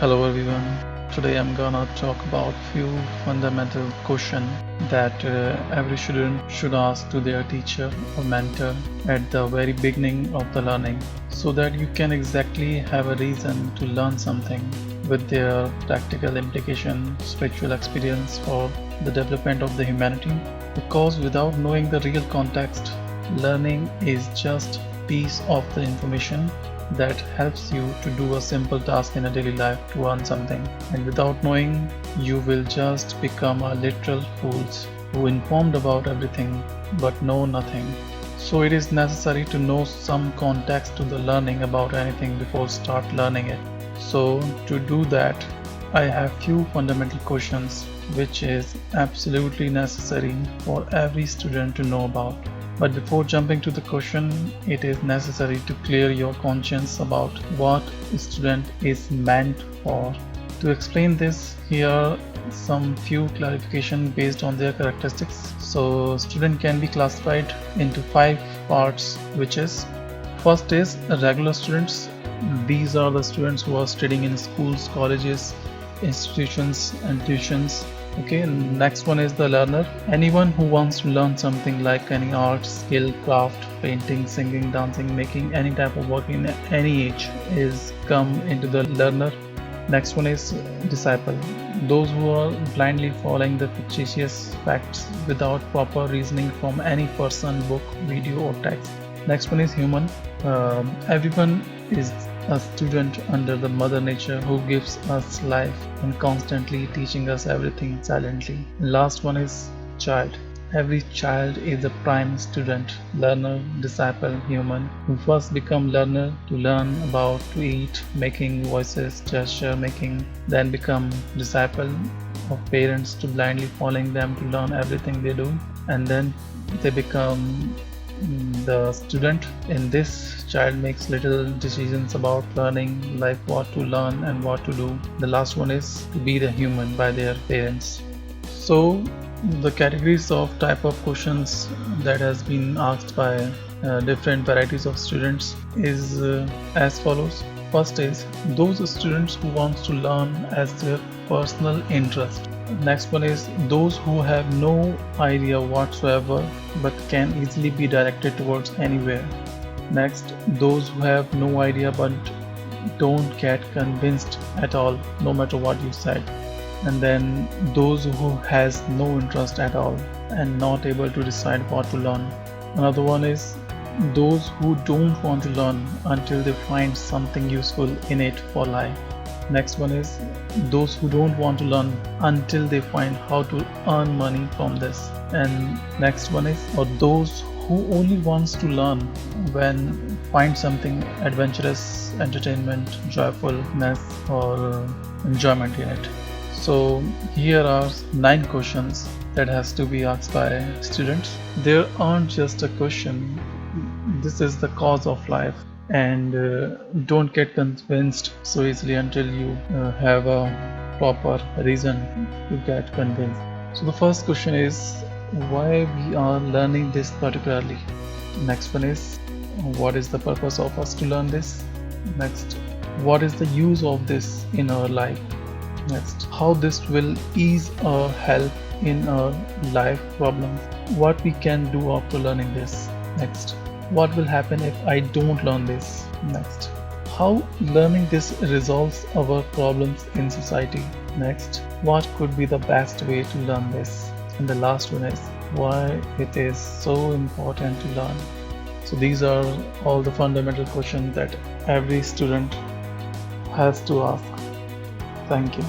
Hello everyone. Today I'm gonna talk about few fundamental questions that every student should ask to their teacher or mentor at the very beginning of the learning so that you can exactly have a reason to learn something with their practical implication, spiritual experience for the development of the humanity. Because without knowing the real context, learning is just piece of the information that helps you to do a simple task in a daily life to earn something. And without knowing, you will just become a literal fools who informed about everything but know nothing. So it is necessary to know some context to the learning about anything before start learning it. So to do that, I have few fundamental questions which is absolutely necessary for every student to know about. But before jumping to the question, it is necessary to clear your conscience about what a student is meant for. To explain this, here are some few clarification based on their characteristics. So student can be classified into 5 parts, which is first is regular students. These are the students who are studying in schools, colleges, institutions and tuitions. Okay, next one is the learner. Anyone who wants to learn something like any art, skill, craft, painting, singing, dancing, making any type of work in any age is come into the learner. Next one is disciple. Those who are blindly following the fictitious facts without proper reasoning from any person, book, video or text. Next one is human. Everyone is a student under the mother nature who gives us life and constantly teaching us everything silently. Last one is child. Every child is a prime student, learner, disciple, human who first become learner to learn about to eat, making voices, gesture making, then become disciple of parents to blindly following them to learn everything they do, and then they become the student. In this, child makes little decisions about learning, like what to learn and what to do. The last one is to be the human by their parents. So the categories of type of questions that has been asked by different varieties of students is as follows. First is those students who wants to learn as their personal interest. Next one is those who have no idea whatsoever but can easily be directed towards anywhere. Next, those who have no idea but don't get convinced at all no matter what you said. And then those who has no interest at all and not able to decide what to learn. Another one is those who don't want to learn until they find something useful in it for life. Next one is those who don't want to learn until they find how to earn money from this. And next one is or those who only wants to learn when find something adventurous, entertainment, joyfulness or enjoyment in it. So here are 9 questions that has to be asked by students. There aren't just a question. This is the cause of life, and don't get convinced so easily until you have a proper reason to get convinced. So the first question is why we are learning this particularly. Next one is what is the purpose of us to learn this. Next, what is the use of this in our life. Next, how this will ease or help in our life problems. What we can do after learning this. Next, what will happen if I don't learn this. Next, how learning this resolves our problems in society. Next, what could be the best way to learn this. And the last one is why it is so important to learn. So these are all the fundamental questions that every student has to ask. Thank you.